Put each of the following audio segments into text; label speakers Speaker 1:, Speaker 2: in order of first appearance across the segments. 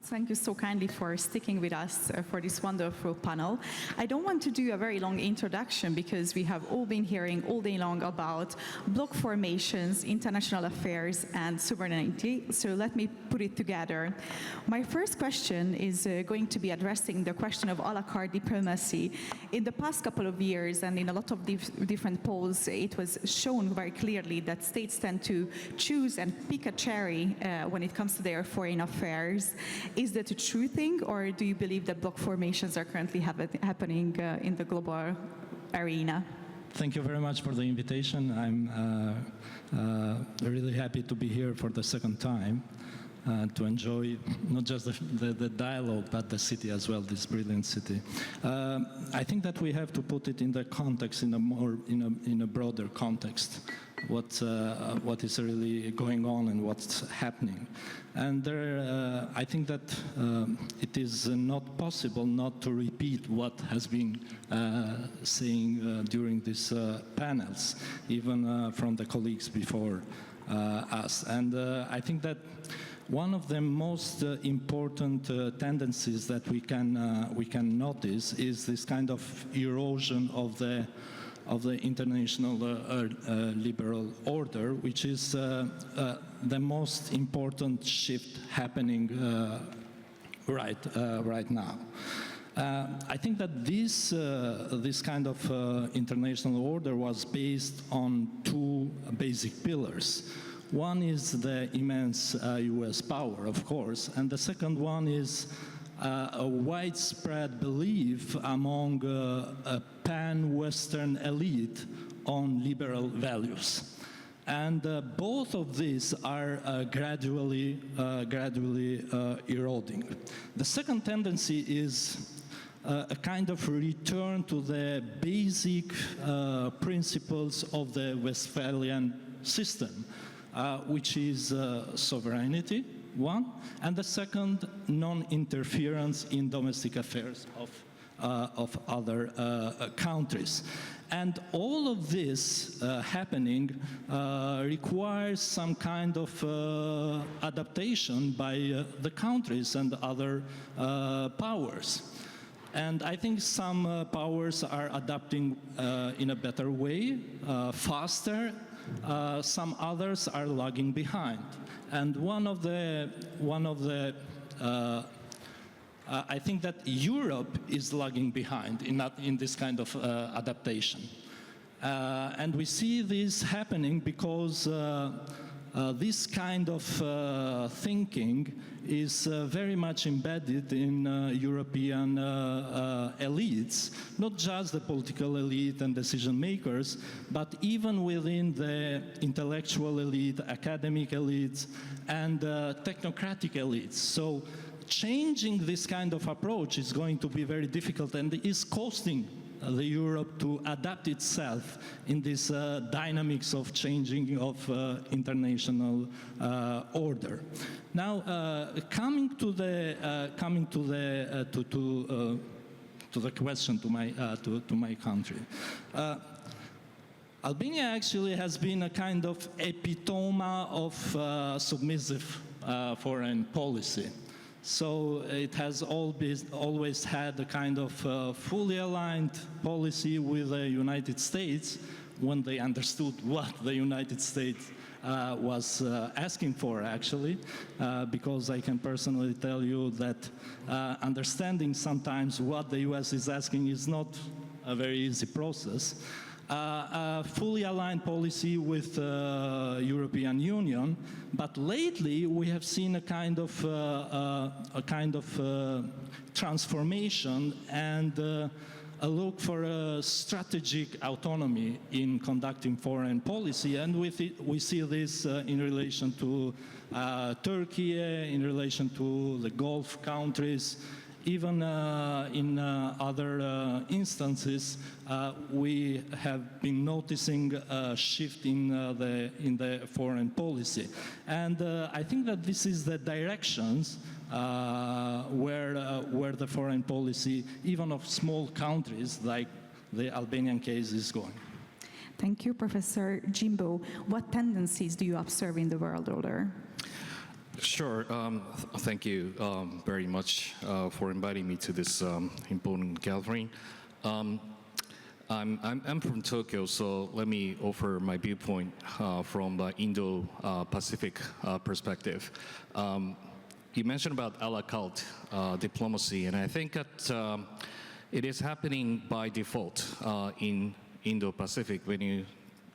Speaker 1: Thank you so kindly for sticking with us for this wonderful panel. I don't want to do a very long introduction because we have all been hearing all day long about bloc formations, international affairs, and sovereignty. So let me put it together. My first question is going to be addressing the question of a la carte diplomacy. In the past couple of years and in a lot of different polls, it was shown very clearly that states tend to choose and pick a cherry when it comes to their foreign affairs. Is that a true thing, or do you believe that bloc formations are currently happening in the global arena?
Speaker 2: Thank you very much for the invitation. I'm really happy to be here for the second time to enjoy not just the dialogue, but the city as well, this brilliant city. I think that we have to put it in the context, in a broader context, what is really going on and what's happening. And I think that it is not possible not to repeat what has been saying during these panels, even from the colleagues before us. And I think that one of the most important tendencies that we can notice is this kind of erosion of the international liberal order, which is the most important shift happening right now. I think that this kind of international order was based on two basic pillars. One is the immense US power, of course, and the second one is a widespread belief among a pan-Western elite on liberal values. And both of these are gradually eroding. The second tendency is a kind of return to the basic principles of the Westphalian system, which is sovereignty, one, and the second, non-interference in domestic affairs of other countries. And all of this happening requires some kind of adaptation by the countries and other powers. And I think some powers are adapting in a better way, faster. Some others are lagging behind. And I think that Europe is lagging behind in this kind of adaptation. And we see this happening because this kind of thinking is very much embedded in European elites, not just the political elite and decision makers, but even within the intellectual elite, academic elites, and technocratic elites. So changing this kind of approach is going to be very difficult and is costing the Europe to adapt itself in this dynamics of changing of international order. Now, coming to the question to my country. Albania actually has been a kind of epitome of submissive foreign policy. So it has always had a kind of fully aligned policy with the United States when they understood what the United States was asking for, actually, because I can personally tell you that understanding sometimes what the US is asking is not a very easy process. A fully aligned policy with the European Union, but lately we have seen a kind of transformation and a look for a strategic autonomy in conducting foreign policy, and we see this in relation to Turkey, in relation to the Gulf countries. Even in other instances, we have been noticing a shift in the foreign policy. And I think that this is the directions where the foreign policy, even of small countries like the Albanian case, is going.
Speaker 1: Thank you, Professor Jimbo. What tendencies do you observe in the world order?
Speaker 3: Sure. Thank you very much for inviting me to this important gathering. I'm from Tokyo, so let me offer my viewpoint from the Indo-Pacific perspective. You mentioned about a la carte diplomacy, and I think that it is happening by default in Indo-Pacific. When you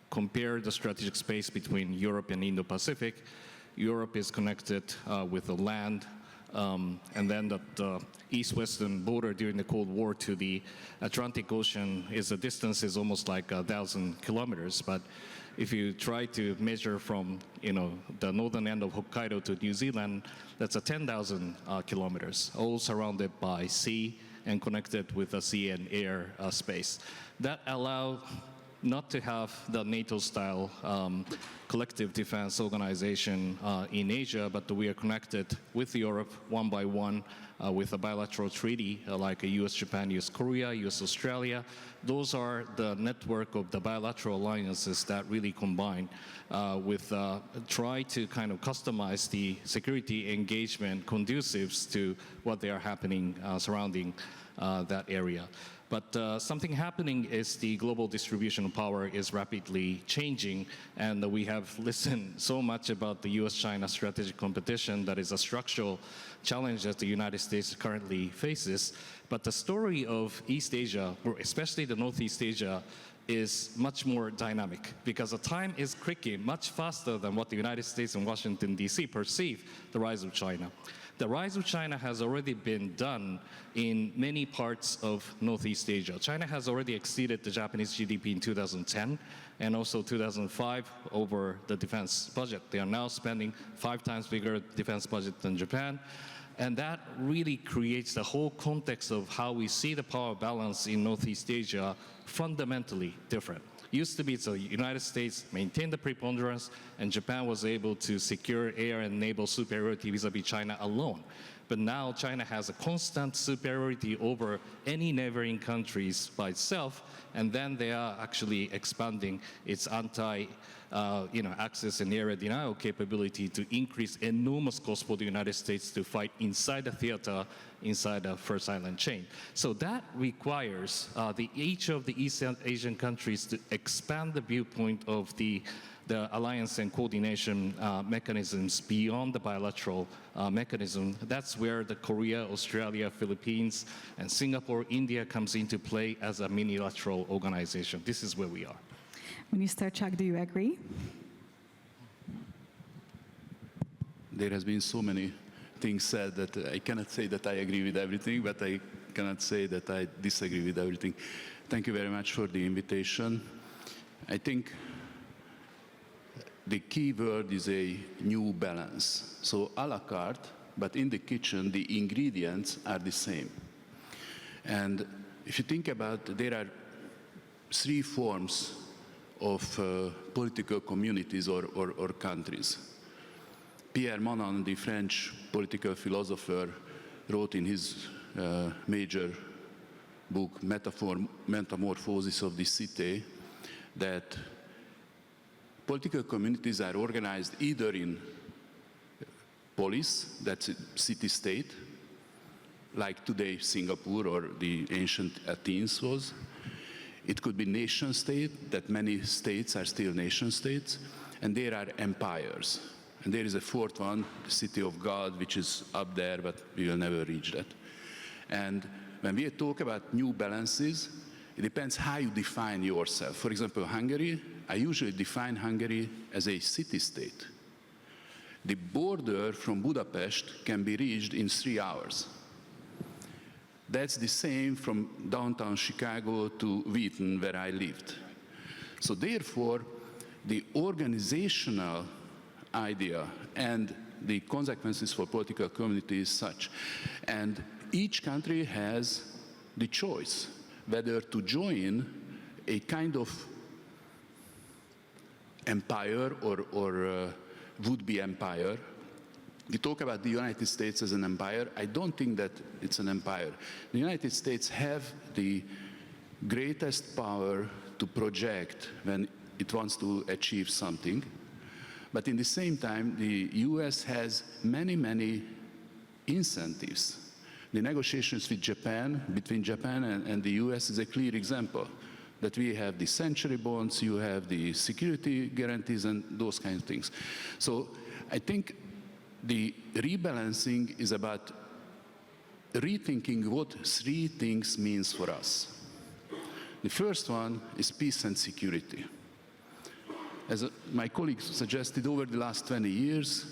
Speaker 3: compare the strategic space between Europe and Indo-Pacific, Europe is connected with the land, and then the east-western border during the Cold War to the Atlantic Ocean the distance is almost like 1,000 kilometers. But if you try to measure from the northern end of Hokkaido to New Zealand, that's 10,000 kilometers, all surrounded by sea and connected with the sea and air space. That allows not to have the NATO-style collective defense organization in Asia, but we are connected with Europe one by one with a bilateral treaty like US-Japan, US-Korea, US-Australia. Those are the network of the bilateral alliances that really combine with try to kind of customize the security engagement conducive to what they are happening surrounding that area. But something happening is the global distribution of power is rapidly changing, and we have listened so much about the US-China strategic competition that is a structural challenge that the United States currently faces. But the story of East Asia, or especially the Northeast Asia, is much more dynamic because the time is clicking much faster than what the United States and Washington, D.C. perceive the rise of China. The rise of China has already been done in many parts of Northeast Asia. China has already exceeded the Japanese GDP in 2010 and also 2005 over the defense budget. They are now spending 5 times bigger defense budget than Japan. And that really creates the whole context of how we see the power balance in Northeast Asia fundamentally different. Used to be the United States maintained the preponderance, and Japan was able to secure air and naval superiority vis-a-vis China alone. But now China has a constant superiority over any neighboring countries by itself, and then they are actually expanding its access and area denial capability to increase enormous cost for the United States to fight inside the theater, inside the First Island chain. So that requires each of the East Asian countries to expand the viewpoint of the alliance and coordination mechanisms beyond the bilateral mechanism. That's where the Korea, Australia, Philippines, and Singapore, India comes into play as a minilateral organization. This is where we are.
Speaker 1: Minister Chuck, do you agree?
Speaker 4: There has been so many things said that I cannot say that I agree with everything, but I cannot say that I disagree with everything. Thank you very much for the invitation. I think the key word is a new balance. So a la carte, but in the kitchen, the ingredients are the same. And if you think about, there are 3 forms of political communities or countries. Pierre Manon, the French political philosopher, wrote in his major book, Metamorphosis of the Cité, that political communities are organized either in polis, that's a city-state, like today Singapore or the ancient Athens was. It could be nation-state, that many states are still nation-states, and there are empires. And there is a 4th one, the city of God, which is up there, but we will never reach that. And when we talk about new balances, it depends how you define yourself. For example, Hungary, I usually define Hungary as a city-state. The border from Budapest can be reached in 3 hours. That's the same from downtown Chicago to Wheaton, where I lived. So therefore, the organizational idea and the consequences for political community is such. And each country has the choice whether to join a kind of empire or would-be empire. We talk about the United States as an empire. I don't think that it's an empire. The United States have the greatest power to project when it wants to achieve something. But in the same time, the US has many, many incentives. The negotiations with Japan, between Japan and the US is a clear example. That we have the century bonds, you have the security guarantees and those kind of things. So I think the rebalancing is about rethinking what three things means for us. The first one is peace and security. As my colleagues suggested, over the last 20 years,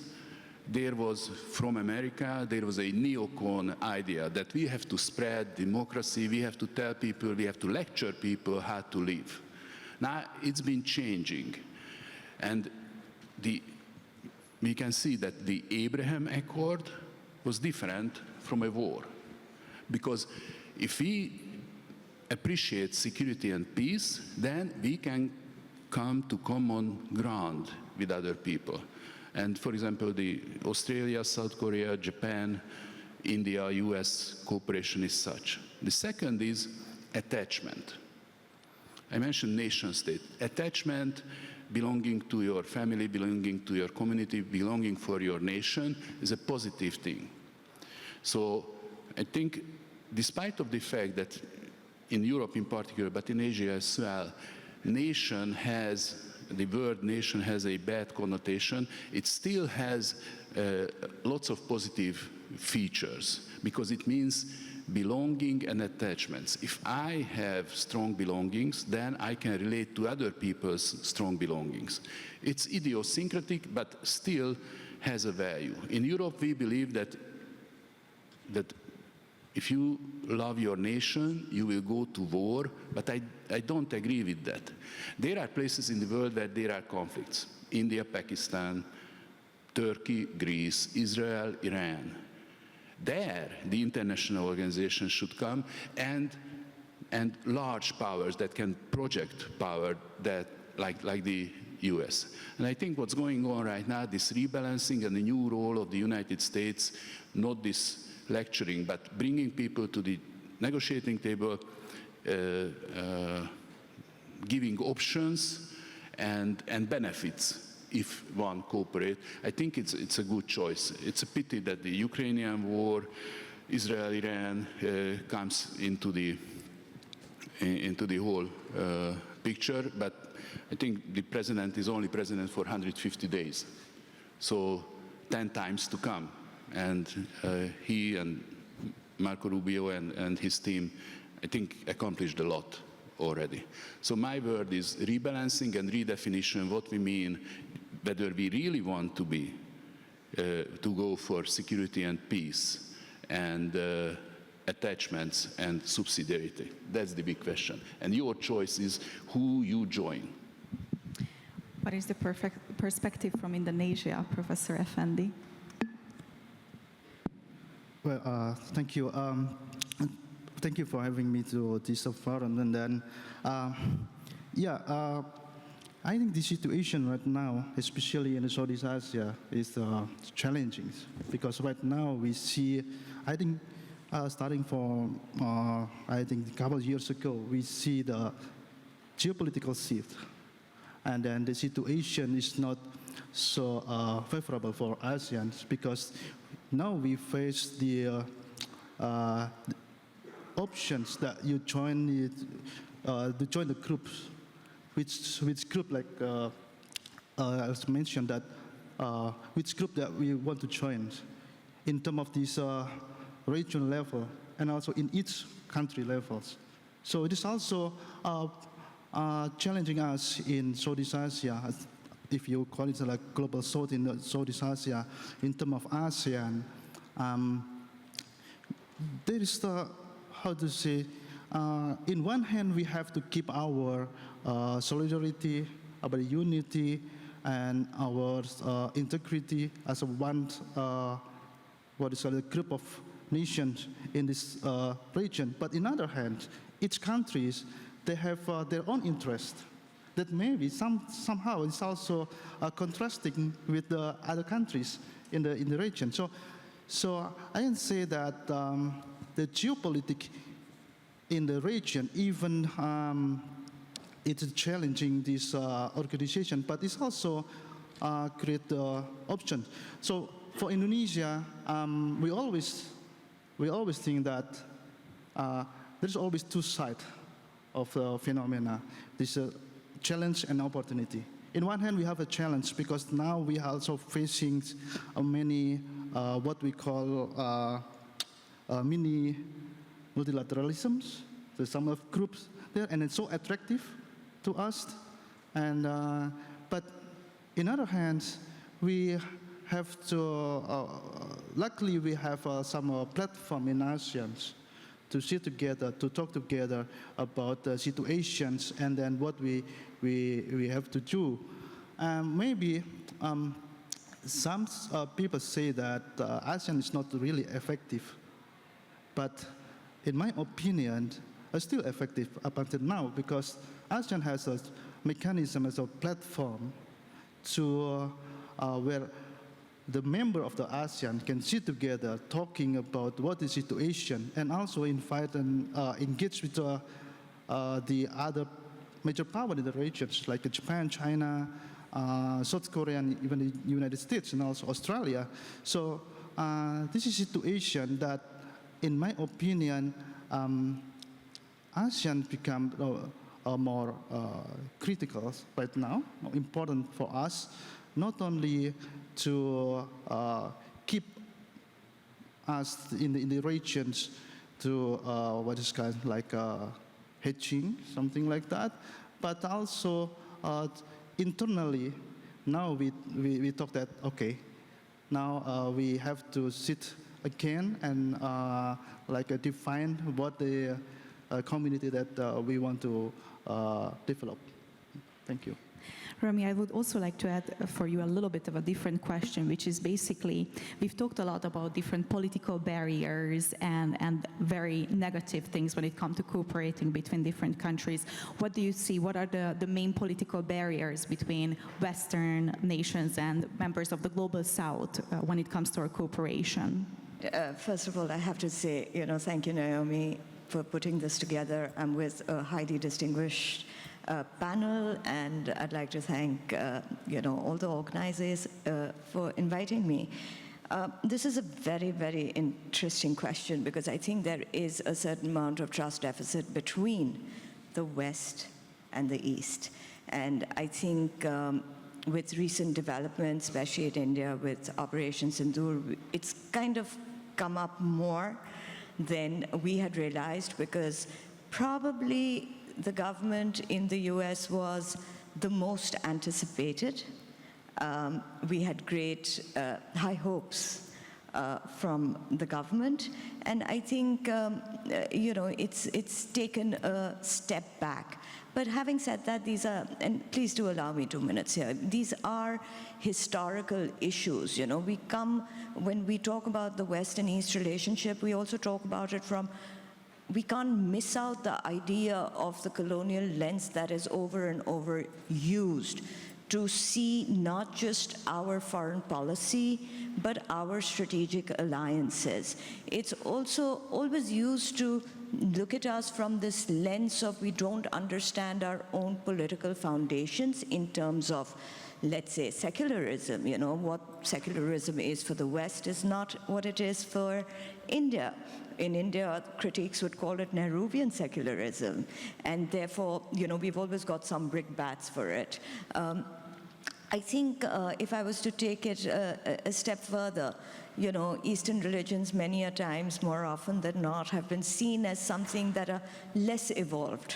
Speaker 4: there was, from America, there was a neocon idea that we have to spread democracy, we have to tell people, we have to lecture people how to live. Now, it's been changing. And we can see that the Abraham Accord was different from a war. Because if we appreciate security and peace, then we can come to common ground with other people. And for example, the Australia, South Korea, Japan, India, US cooperation is such. The second is attachment. I mentioned nation state. Attachment, belonging to your family, belonging to your community, belonging for your nation is a positive thing. So I think despite of the fact that in Europe in particular, but in Asia as well, the word nation has a bad connotation. It still has lots of positive features because it means belonging and attachments. If I have strong belongings, then I can relate to other people's strong belongings. It's idiosyncratic, but still has a value. In Europe, we believe that if you love your nation, you will go to war, but I don't agree with that. There are places in the world where there are conflicts. India, Pakistan, Turkey, Greece, Israel, Iran. There, the international organization should come and large powers that can project power that, like the US. And I think what's going on right now, this rebalancing and the new role of the United States, not this lecturing, but bringing people to the negotiating table, giving options and benefits if one cooperates. I think it's a good choice. It's a pity that the Ukrainian war, Israel-Iran comes into the whole picture, but I think the president is only president for 150 days. So 10 times to come. And he and Marco Rubio and his team, I think, accomplished a lot already. So my word is rebalancing and redefinition, what we mean, whether we really want to be, to go for security and peace and attachments and subsidiarity. That's the big question. And your choice is who you join.
Speaker 1: What is the perfect perspective from Indonesia, Professor Effendi?
Speaker 5: Well, thank you. Thank you for having me to this forum. And then, I think the situation right now, especially in Southeast Asia, is challenging because right now we see, I think, starting from, I think a couple of years ago, we see the geopolitical shift. And then the situation is not so favorable for ASEAN because now we face the options that you join the groups, which group like as mentioned that which group that we want to join in terms of this regional level and also in each country levels. So it is also challenging us in Southeast Asia, if you call it like global south in Southeast Asia, in terms of ASEAN. There is the, how to say, in one hand we have to keep our solidarity, our unity, and our integrity as a one, what is called a group of nations in this region. But in other hand, each countries, they have their own interest that maybe somehow is also contrasting with the other countries in the region. So I can say that the geopolitics in the region, even it's challenging this organization, but it's also create the option. So for Indonesia, we always think that there's always two sides of the phenomena. This challenge and opportunity. In one hand, we have a challenge because now we are also facing many what we call mini multilateralisms. There's some of groups there, and it's so attractive to us. And but in other hands, we have to. Luckily, we have some platform in ASEAN to sit together, to talk together about the situations, and then what we have to do. Maybe some people say that ASEAN is not really effective, but in my opinion, it's still effective up until now because ASEAN has a mechanism as a platform to where the member of the ASEAN can sit together talking about what is the situation and also invite and engage with the other major power in the regions like Japan, China, South Korea, and even the United States and also Australia. So this is a situation that, in my opinion, ASEAN become more critical right now, more important for us, not only to keep us in the regions to what is kind of like hedging, something like that, but also internally. Now we talk that, okay, now we have to sit again and define what the community that we want to develop. Thank you.
Speaker 1: Rami, I would also like to add for you a little bit of a different question, which is basically, we've talked a lot about different political barriers and very negative things when it comes to cooperating between different countries. What do you see? What are the main political barriers between Western nations and members of the Global South when it comes to our cooperation?
Speaker 6: First of all, I have to say, thank you, Naomi, for putting this together. I'm with a highly distinguished panel, and I'd like to thank all the organizers for inviting me. This is a very, very interesting question because I think there is a certain amount of trust deficit between the West and the East. And I think with recent developments, especially in India with Operation Sindoor, it's kind of come up more than we had realized because probably the government in the US was the most anticipated. We had great high hopes from the government, and I think it's taken a step back. But having said that, these are, and please do allow me 2 minutes here, these are historical issues. When we talk about the West and East relationship, we also talk about it from, we can't miss out the idea of the colonial lens that is over and over used to see not just our foreign policy, but our strategic alliances. It's also always used to look at us from this lens of we don't understand our own political foundations in terms of, let's say, secularism. What secularism is for the West is not what it is for India. In India, critics would call it Nehruvian secularism, and therefore, we've always got some brickbats for it. I think if I was to take it a step further, Eastern religions many a times, more often than not, have been seen as something that are less evolved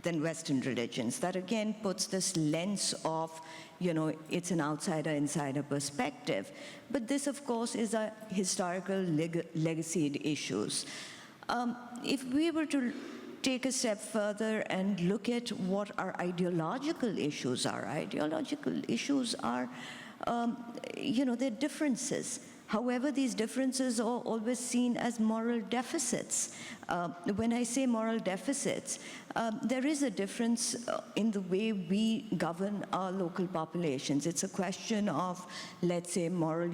Speaker 6: than Western religions. That again puts this lens of, it's an outsider-insider perspective. But this, of course, is a historical legacy issues. If we were to take a step further and look at what our ideological issues are, they're differences. However, these differences are always seen as moral deficits. When I say moral deficits, there is a difference in the way we govern our local populations. It's a question of, let's say, moral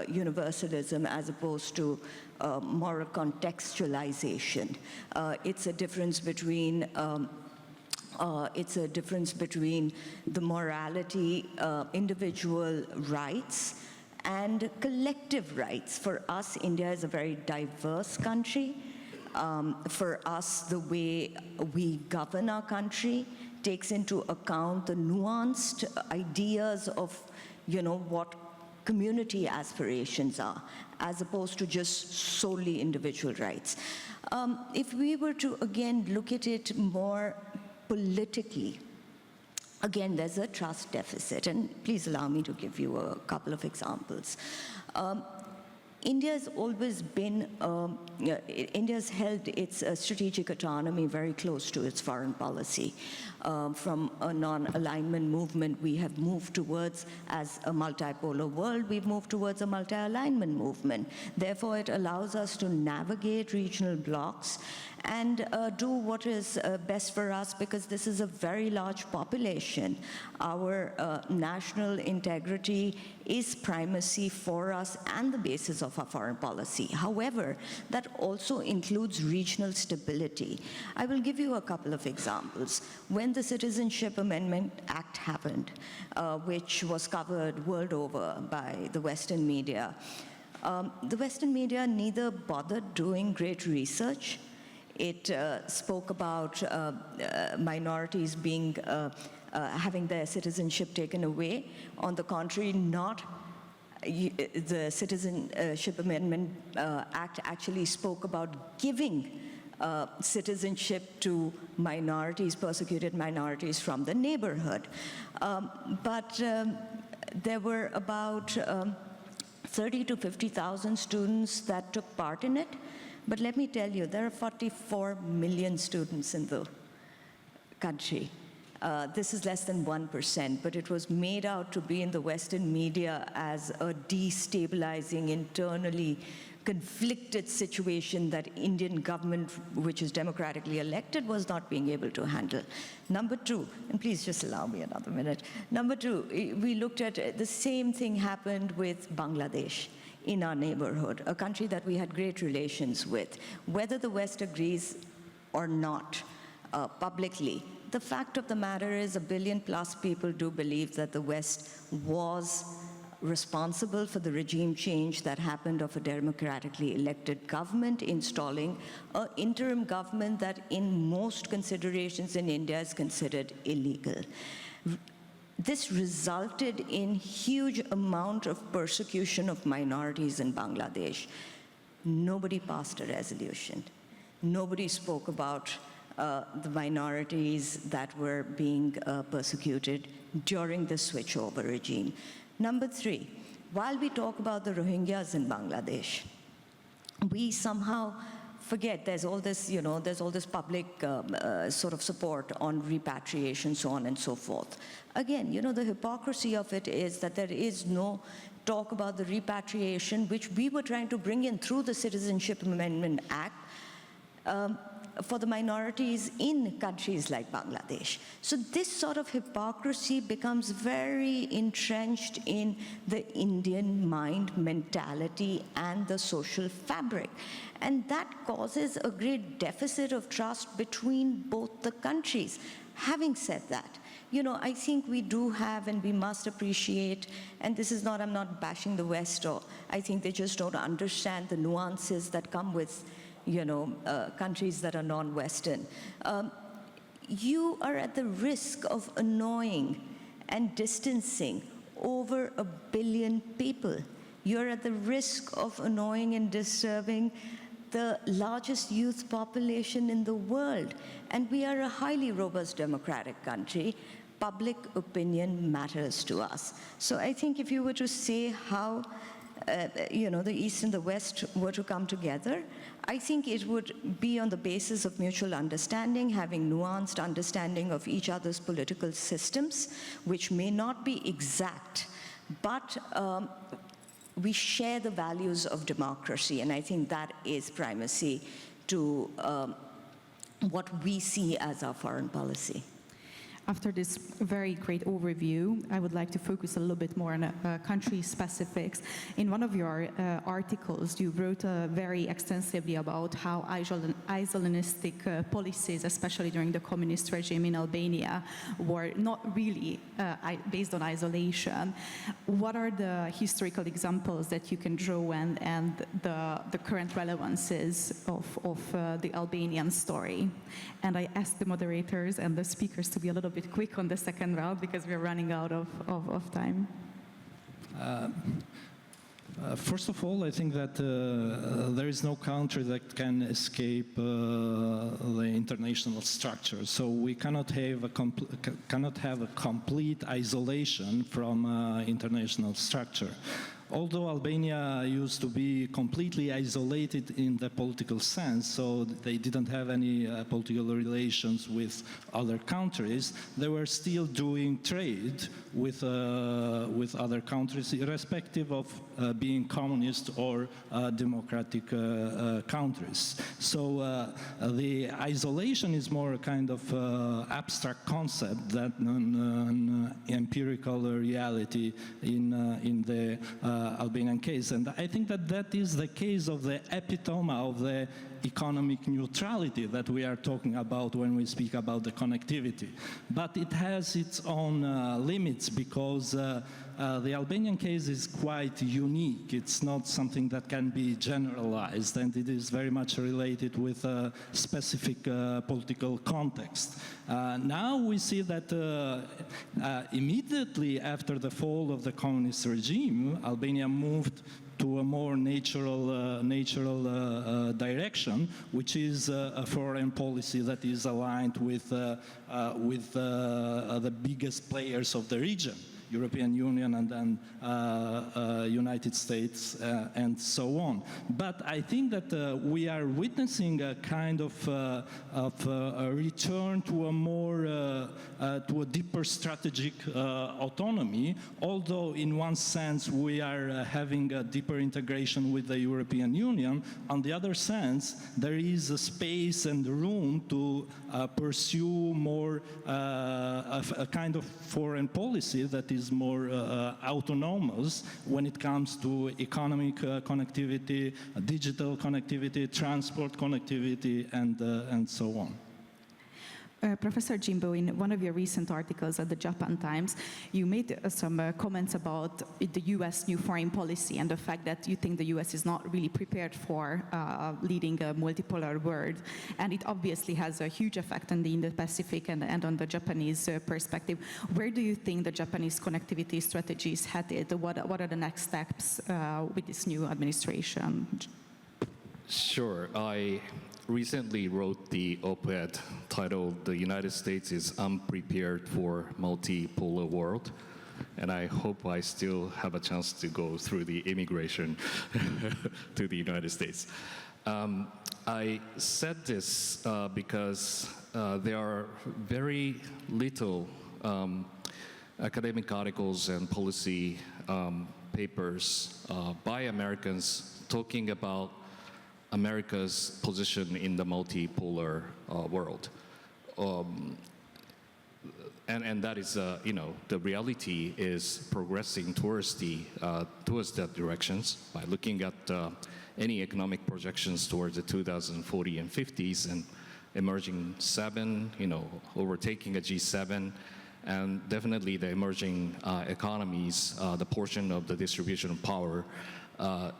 Speaker 6: universalism as opposed to moral contextualization. It's a difference between It's a difference between the morality, individual rights, and collective rights. For us, India is a very diverse country. For us, the way we govern our country takes into account the nuanced ideas of, what community aspirations are, as opposed to just solely individual rights. If we were to, again, look at it more politically, again, there's a trust deficit, and please allow me to give you a couple of examples. India has always been, India's held its strategic autonomy very close to its foreign policy. From a non-alignment movement, we have moved towards, as a multipolar world, we've moved towards a multi-alignment movement. Therefore, it allows us to navigate regional blocks and do what is best for us, because this is a very large population. Our national integrity is primacy for us and the basis of our foreign policy. However, that also includes regional stability. I will give you a couple of examples. When the Citizenship Amendment Act happened, which was covered world over by the Western media, the Western media neither bothered doing great research. It spoke about minorities being, having their citizenship taken away. On the contrary, the Citizenship Amendment Act actually spoke about giving citizenship to minorities, persecuted minorities from the neighborhood. But there were about 30 to 50,000 students that took part in it. But let me tell you, there are 44 million students in the country. This is less than 1%, but it was made out to be in the Western media as a destabilizing, internally conflicted situation that Indian government, which is democratically elected, was not being able to handle. Number two, and please just allow me another minute. Number two, we looked at the same thing happened with Bangladesh in our neighborhood, a country that we had great relations with. Whether the West agrees or not publicly, the fact of the matter is 1 billion plus people do believe that the West was responsible for the regime change that happened of a democratically elected government installing an interim government that in most considerations in India is considered illegal. This resulted in huge amount of persecution of minorities in Bangladesh. Nobody passed a resolution. Nobody spoke about the minorities that were being persecuted during the switchover regime. Number three, while we talk about the Rohingyas in Bangladesh, we somehow forget there's all this, there's all this public sort of support on repatriation, so on and so forth. Again, the hypocrisy of it is that there is no talk about the repatriation, which we were trying to bring in through the Citizenship Amendment Act, for the minorities in countries like Bangladesh. So this sort of hypocrisy becomes very entrenched in the Indian mind, mentality, and the social fabric. And that causes a great deficit of trust between both the countries. Having said that, I think we do have, and we must appreciate, and this is not, I'm not bashing the West, or I think they just don't understand the nuances that come with countries that are non-Western. You are at the risk of annoying and distancing over 1 billion people. You're at the risk of annoying and disturbing the largest youth population in the world. And we are a highly robust democratic country. Public opinion matters to us. So I think if you were to say how the East and the West were to come together, I think it would be on the basis of mutual understanding, having nuanced understanding of each other's political systems, which may not be exact, but we share the values of democracy, and I think that is primacy to what we see as our foreign policy.
Speaker 1: After this very great overview, I would like to focus a little bit more on country specifics. In one of your articles, you wrote very extensively about how isolationistic policies, especially during the communist regime in Albania, were not really based on isolation. What are the historical examples that you can draw and the current relevances of the Albanian story? And I asked the moderators and the speakers to be a little bit quick on the second round because we're running out of time.
Speaker 2: First of all, I think that there is no country that can escape the international structure. So we cannot have a complete isolation from international structure. Although Albania used to be completely isolated in the political sense, so they didn't have any political relations with other countries, they were still doing trade with other countries, irrespective of being communist or democratic countries. So the isolation is more a kind of abstract concept than an empirical reality in the Albanian case. And I think that that is the case of the epitome of the economic neutrality that we are talking about when we speak about the connectivity. But it has its own limits because the Albanian case is quite unique. It's not something that can be generalized, and it is very much related with a specific political context. Now we see that immediately after the fall of the communist regime, Albania moved to a more natural direction, which is a foreign policy that is aligned with the biggest players of the region. European Union and then United States and so on. But I think that we are witnessing a kind of a return to a more, to a deeper strategic autonomy, although in one sense we are having a deeper integration with the European Union. On the other sense, there is a space and room to pursue more a kind of foreign policy that is more autonomous when it comes to economic connectivity, digital connectivity, transport connectivity, and so on.
Speaker 1: Professor Jimbo, in one of your recent articles at the Japan Times, you made some comments about the U.S. new foreign policy and the fact that you think the U.S. is not really prepared for leading a multipolar world. And it obviously has a huge effect on the Indo-Pacific and on the Japanese perspective. Where do you think the Japanese connectivity strategy is headed? What are the next steps with this new administration?
Speaker 3: Sure. I recently wrote the op-ed titled "The United States is Unprepared for Multipolar World," and I hope I still have a chance to go through the immigration to the United States. I said this because there are very little academic articles and policy papers by Americans talking about America's position in the multipolar world. And that is, the reality is progressing towards that directions by looking at any economic projections towards the 2040 and 50s and emerging 7, overtaking a G7, and definitely the emerging economies, the portion of the distribution of power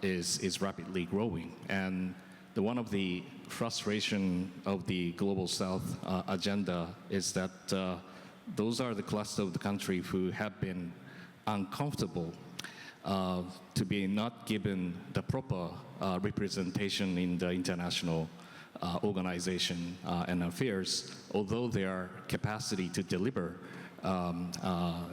Speaker 3: is rapidly growing. And one of the frustration of the Global South agenda is that those are the cluster of the country who have been uncomfortable to be not given the proper representation in the international organization and affairs, although their capacity to deliver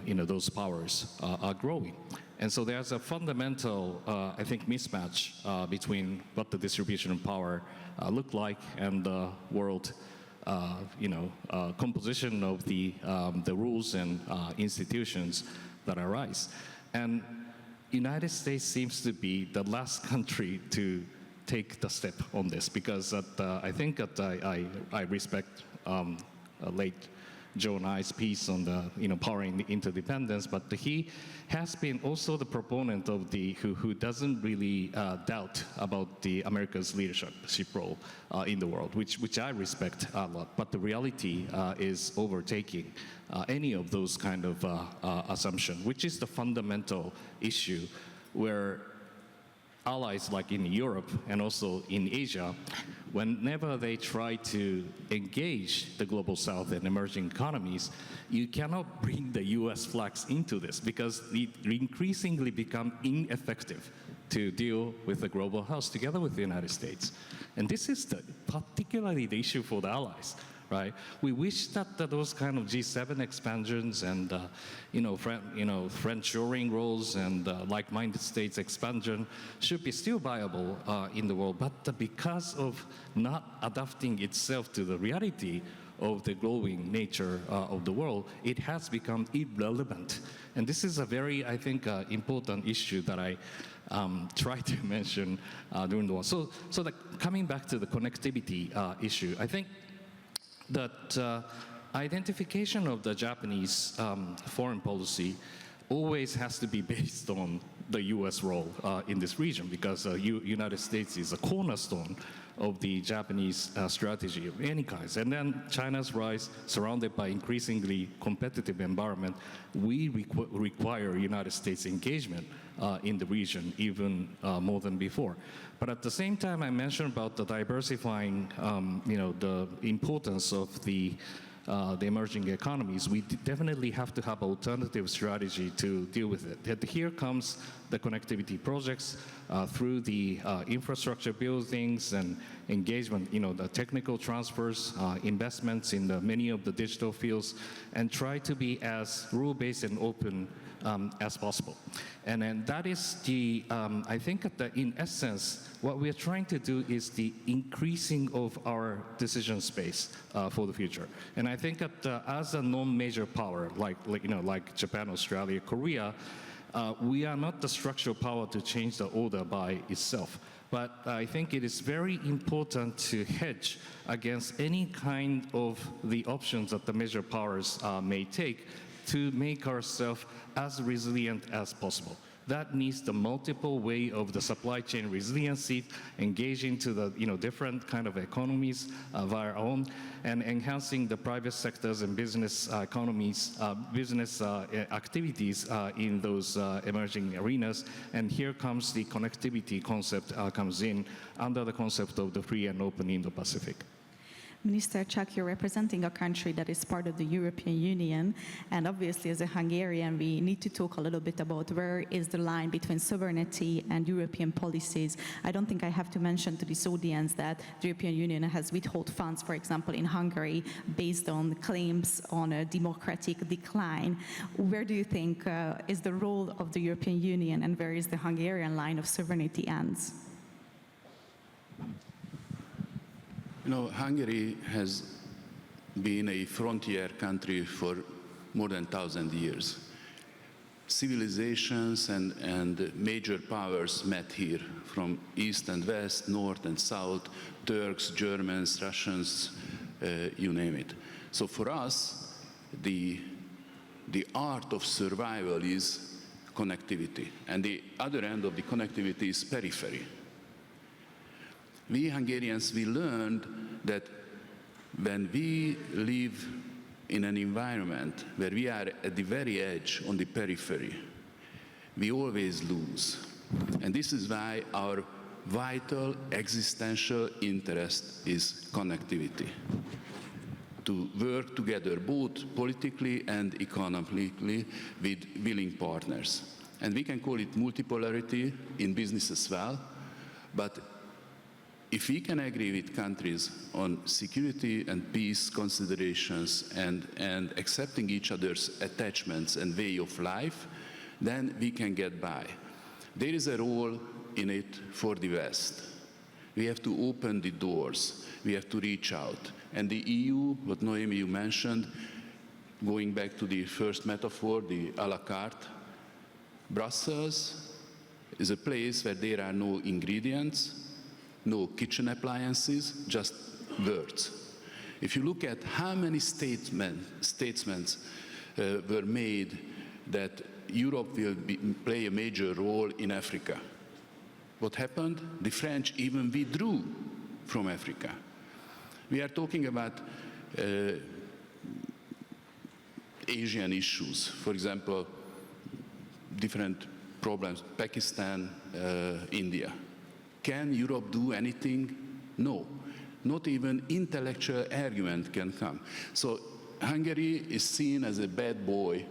Speaker 3: those powers are growing. And so there's a fundamental, I think, mismatch between what the distribution of power look like and the world, composition of the rules and institutions that arise. And United States seems to be the last country to take the step on this, because I think that I respect late Joe-Nye's piece on the powering the interdependence, but he has been also the proponent of who doesn't really doubt about the America's leadership role in the world, which I respect a lot. But the reality is overtaking any of those kind of assumptions, which is the fundamental issue where allies like in Europe and also in Asia, whenever they try to engage the global south and emerging economies, you cannot bring the US flags into this because it increasingly become ineffective to deal with the global south together with the United States. And this is particularly the issue for the allies. Right? We wish that those kind of G7 expansions and friend-shoring roles and like-minded states expansion should be still viable in the world, but because of not adapting itself to the reality of the growing nature of the world, it has become irrelevant. And this is a very, I think, important issue that I try to mention during the war. So coming back to the connectivity issue, I think that identification of the Japanese foreign policy always has to be based on the US role in this region because the United States is a cornerstone of the Japanese strategy of any kinds. And then China's rise, surrounded by increasingly competitive environment, we require United States engagement in the region even more than before. But at the same time, I mentioned about the diversifying, the importance of the emerging economies. We definitely have to have alternative strategy to deal with it. And here comes the connectivity projects through the infrastructure buildings and engagement, the technical transfers, investments in many of the digital fields, and try to be as rule-based and open as possible. And then that is the, I think that in essence, what we are trying to do is the increasing of our decision space for the future. And I think that as a non-major power, like Japan, Australia, Korea, we are not the structural power to change the order by itself. But I think it is very important to hedge against any kind of the options that the major powers may take to make ourselves as resilient as possible. That needs the multiple way of the supply chain resiliency, engaging to the different kind of economies of our own, and enhancing the private sectors and business economies, business activities in those emerging arenas. And here comes the connectivity concept comes in under the concept of the free and open Indo-Pacific.
Speaker 1: Minister Chuck, you're representing a country that is part of the European Union, and obviously as a Hungarian, we need to talk a little bit about where is the line between sovereignty and European policies. I don't think I have to mention to this audience that the European Union has withheld funds, for example, in Hungary, based on claims on a democratic decline. Where do you think is the role of the European Union, and where is the Hungarian line of sovereignty ends?
Speaker 4: Hungary has been a frontier country for more than 1,000 years. Civilizations and major powers met here from east and west, north and south, Turks, Germans, Russians, you name it. So for us, the art of survival is connectivity, and the other end of the connectivity is periphery. We Hungarians, we learned that when we live in an environment where we are at the very edge, on the periphery, we always lose. And this is why our vital existential interest is connectivity. To work together both politically and economically with willing partners. And we can call it multipolarity in business as well, but if we can agree with countries on security and peace considerations and accepting each other's attachments and way of life, then we can get by. There is a role in it for the West. We have to open the doors. We have to reach out. And the EU, what Noemi, you mentioned, going back to the first metaphor, the à la carte, Brussels is a place where there are no ingredients, no kitchen appliances, just words. If you look at how many statements were made that Europe will play a major role in Africa, what happened? The French even withdrew from Africa. We are talking about Asian issues, for example, different problems, Pakistan, India. Can Europe do anything? No. Not even intellectual argument can come. So Hungary is seen as a bad boy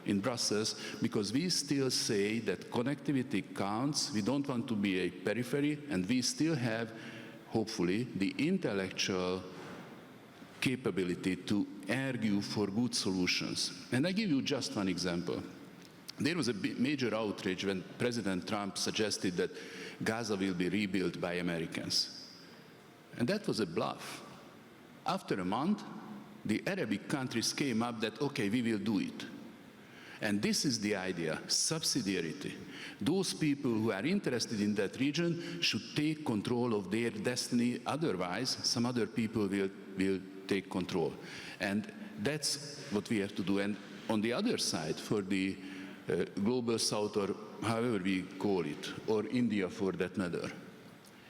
Speaker 4: in Brussels because we still say that connectivity counts. We don't want to be a periphery, and we still have, hopefully, the intellectual capability to argue for good solutions. And I give you just one example. There was a major outrage when President Trump suggested that Gaza will be rebuilt by Americans. And that was a bluff. After a month, the Arabic countries came up that, okay, we will do it. And this is the idea, subsidiarity. Those people who are interested in that region should take control of their destiny. Otherwise, some other people will take control. And that's what we have to do. And on the other side, for the global south, or however we call it, or India for that matter,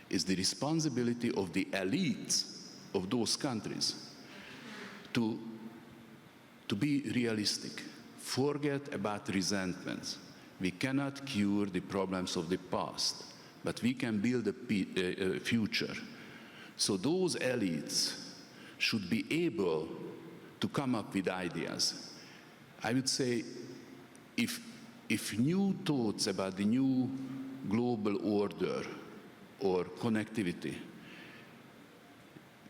Speaker 4: is the responsibility of the elites of those countries to be realistic. Forget about resentments. We cannot cure the problems of the past, but we can build a future. So those elites should be able to come up with ideas. I would say if new thoughts about the new global order or connectivity,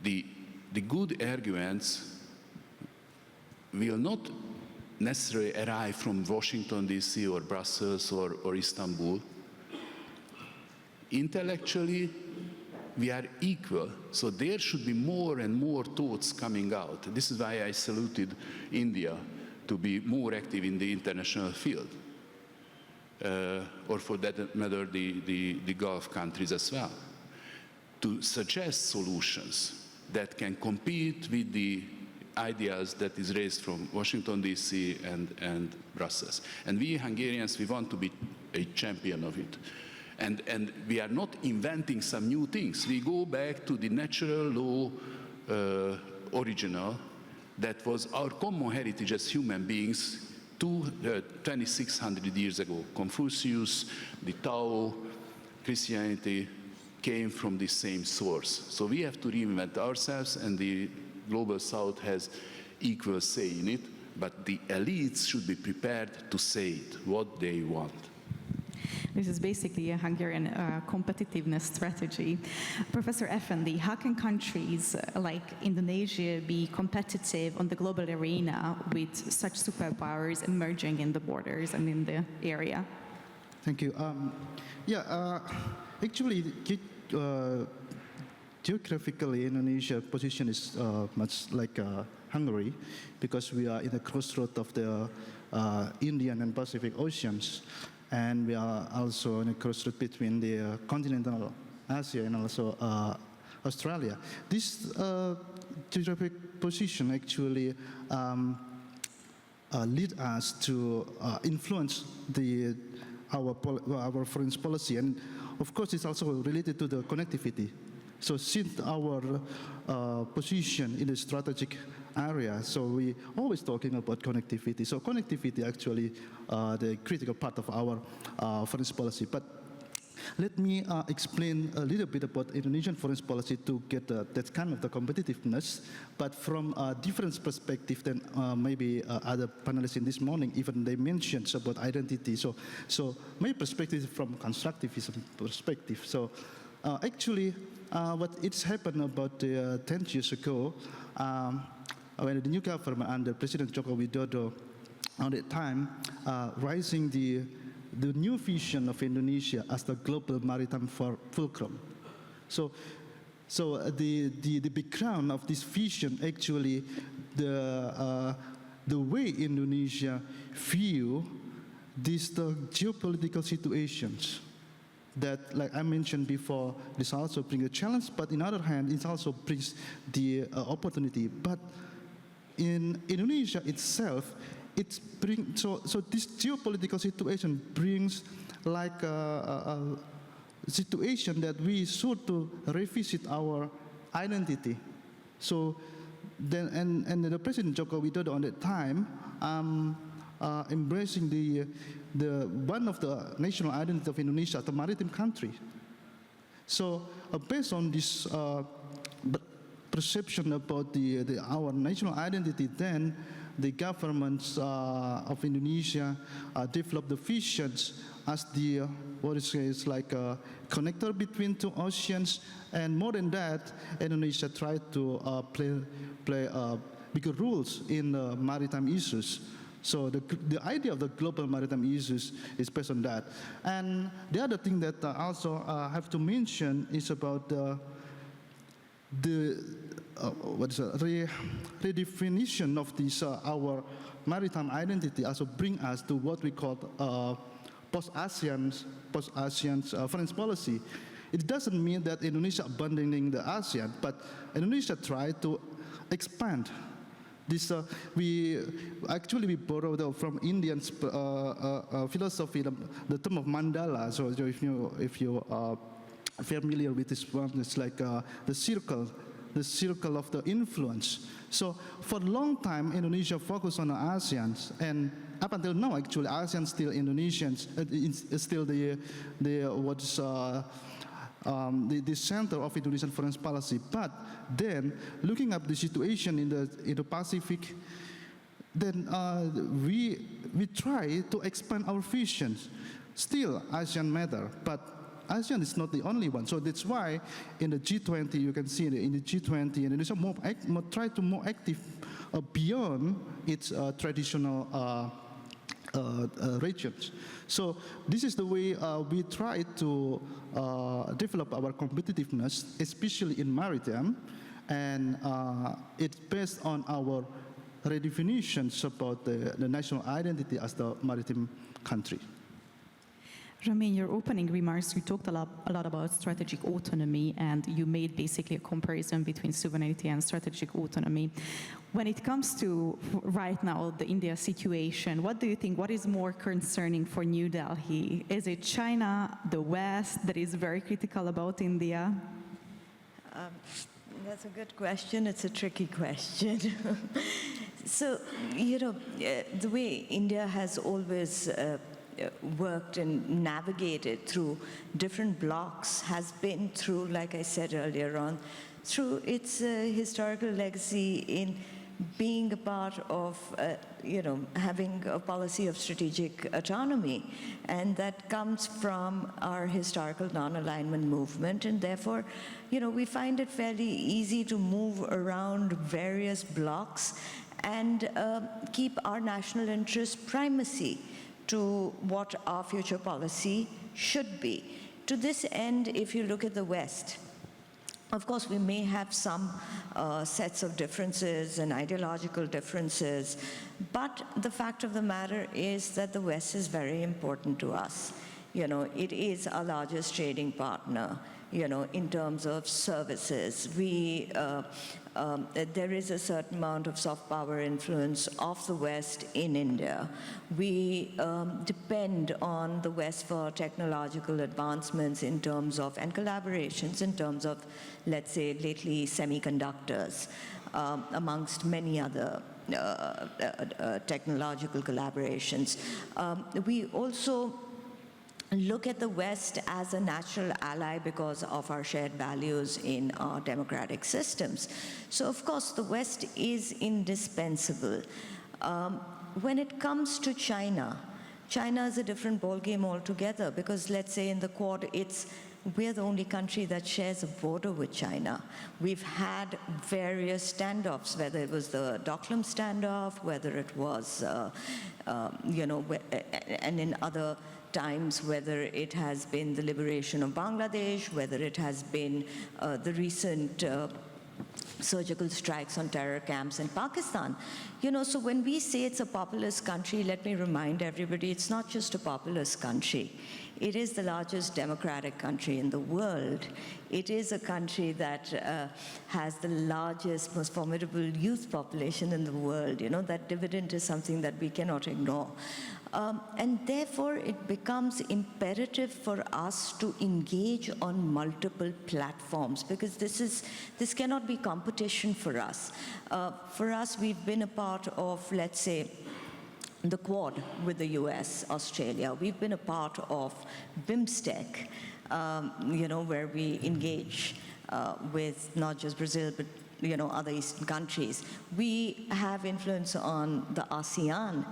Speaker 4: the good arguments will not necessarily arrive from Washington, D.C. or Brussels or Istanbul. Intellectually, we are equal, so there should be more and more thoughts coming out. This is why I saluted India to be more active in the international field, or for that matter, the Gulf countries as well, to suggest solutions that can compete with the ideas that is raised from Washington, D.C. and Brussels. And we Hungarians, we want to be a champion of it. And we are not inventing some new things. We go back to the natural law original that was our common heritage as human beings 2,600 years ago. Confucius, the Tao, Christianity came from the same source. So we have to reinvent ourselves, and the Global South has equal say in it, but the elites should be prepared to say it, what they want.
Speaker 1: This is basically a Hungarian competitiveness strategy. Professor Effendi, how can countries like Indonesia be competitive on the global arena with such superpowers emerging in the borders and in the area?
Speaker 5: Thank you. Actually, geographically, Indonesia's position is much like Hungary, because we are in the crossroads of the Indian and Pacific Oceans, and we are also in a crossroads between the continental Asia and also Australia. This geographic position actually lead us to influence our foreign policy, and of course it's also related to the connectivity. So since our position in the strategic area, so we always talking about connectivity. So connectivity actually the critical part of our foreign policy. But let me explain a little bit about Indonesian foreign policy to get that kind of the competitiveness, but from a different perspective than maybe other panelists in this morning, even they mentioned about identity. So my perspective is from constructivism perspective. So actually, what it's happened about 10 years ago, when the new government under President Joko Widodo, at that time, raising the new vision of Indonesia as the global maritime fulcrum. So the background of this vision, actually, the way Indonesia view the geopolitical situations. that, like I mentioned before, this also brings a challenge, but on the other hand, it also brings the opportunity. But in Indonesia itself, it brings, so this geopolitical situation brings like a situation that we should to revisit our identity. So then, and the President Joko Widodo on that time embracing the one of the national identity of Indonesia, the maritime country. So based on this perception about our national identity, then the governments of Indonesia developed the visions as the what is like a connector between two oceans, and more than that, Indonesia tried to play bigger roles in maritime issues. So the idea of the global maritime issues is based on that. And the other thing that I also have to mention is about redefinition of this our maritime identity also bring us to what we call post-ASEAN foreign policy. It doesn't mean that Indonesia abandoning the ASEAN, but Indonesia tried to expand. This we borrowed from Indian philosophy, the term of mandala. So if you are familiar with this one, it's like the circle of the influence. So for a long time, Indonesia focused on the ASEAN, and up until now, actually, ASEAN still Indonesians, still the center of Indonesian foreign policy. But then, looking at the situation in the Pacific, then we try to expand our visions. Still, ASEAN matter, but ASEAN is not the only one. So that's why in the G20, you can see in the G20, Indonesia try to more active beyond its traditional regions. So this is the way we try to develop our competitiveness, especially in maritime, and it's based on our redefinitions about the national identity as the maritime country.
Speaker 1: Rami, in your opening remarks, you talked a lot about strategic autonomy, and you made basically a comparison between sovereignty and strategic autonomy. When it comes to right now the India situation, what do you think? What is more concerning for New Delhi? Is it China, the West, that is very critical about India?
Speaker 6: That's a good question. It's a tricky question. So, the way India has always worked and navigated through different blocks has been through, like I said earlier on, through its historical legacy in being a part of, having a policy of strategic autonomy. And that comes from our historical non-alignment movement. And therefore, we find it fairly easy to move around various blocks and keep our national interest primacy to what our future policy should be. To this end, if you look at the West, of course, we may have some sets of differences and ideological differences, but the fact of the matter is that the West is very important to us. It is our largest trading partner, in terms of services. There is a certain amount of soft power influence of the West in India. We depend on the West for technological advancements in terms of, and collaborations in terms of, let's say, lately semiconductors, amongst many other technological collaborations. We also look at the West as a natural ally because of our shared values in our democratic systems. So, of course, the West is indispensable. When it comes to China, China is a different ballgame altogether because, let's say, in the Quad, we're the only country that shares a border with China. We've had various standoffs, whether it was the Doklam standoff, whether it was, and in other times, whether it has been the liberation of Bangladesh, whether it has been the recent surgical strikes on terror camps in Pakistan. So when we say it's a populous country, let me remind everybody, it's not just a populous country. It is the largest democratic country in the world. It is a country that has the largest, most formidable youth population in the world. That dividend is something that we cannot ignore. And therefore, it becomes imperative for us to engage on multiple platforms, because this cannot be competition for us. For us, we've been a part of, let's say, the Quad with the US, Australia. We've been a part of BIMSTEC, where we engage with not just Brazil, but other Eastern countries. We have influence on the ASEAN.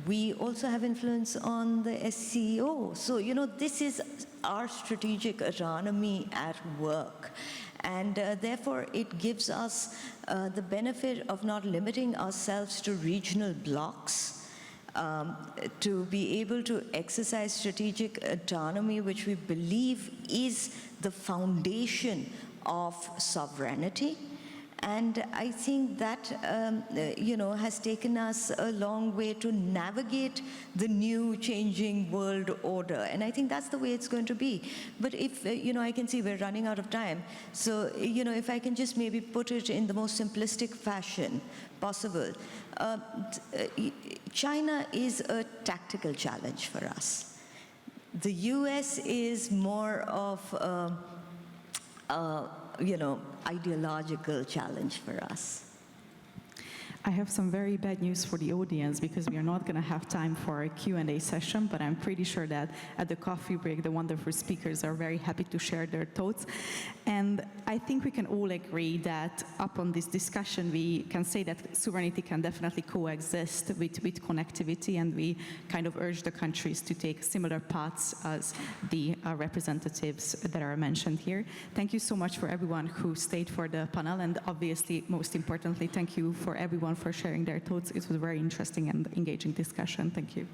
Speaker 6: We also have influence on the SCO. So, this is our strategic autonomy at work. And therefore, it gives us the benefit of not limiting ourselves to regional blocks, to be able to exercise strategic autonomy, which we believe is the foundation of sovereignty. And I think that, has taken us a long way to navigate the new changing world order. And I think that's the way it's going to be. But if, I can see we're running out of time. So, if I can just maybe put it in the most simplistic fashion possible. China is a tactical challenge for us. The US is more of ideological challenge for us.
Speaker 1: I have some very bad news for the audience, because we are not going to have time for a Q&A session, but I'm pretty sure that at the coffee break, the wonderful speakers are very happy to share their thoughts. And I think we can all agree that upon this discussion, we can say that sovereignty can definitely coexist with connectivity, and we kind of urge the countries to take similar paths as the representatives that are mentioned here. Thank you so much for everyone who stayed for the panel, and obviously, most importantly, thank you for everyone for sharing their thoughts. It was a very interesting and engaging discussion. Thank you.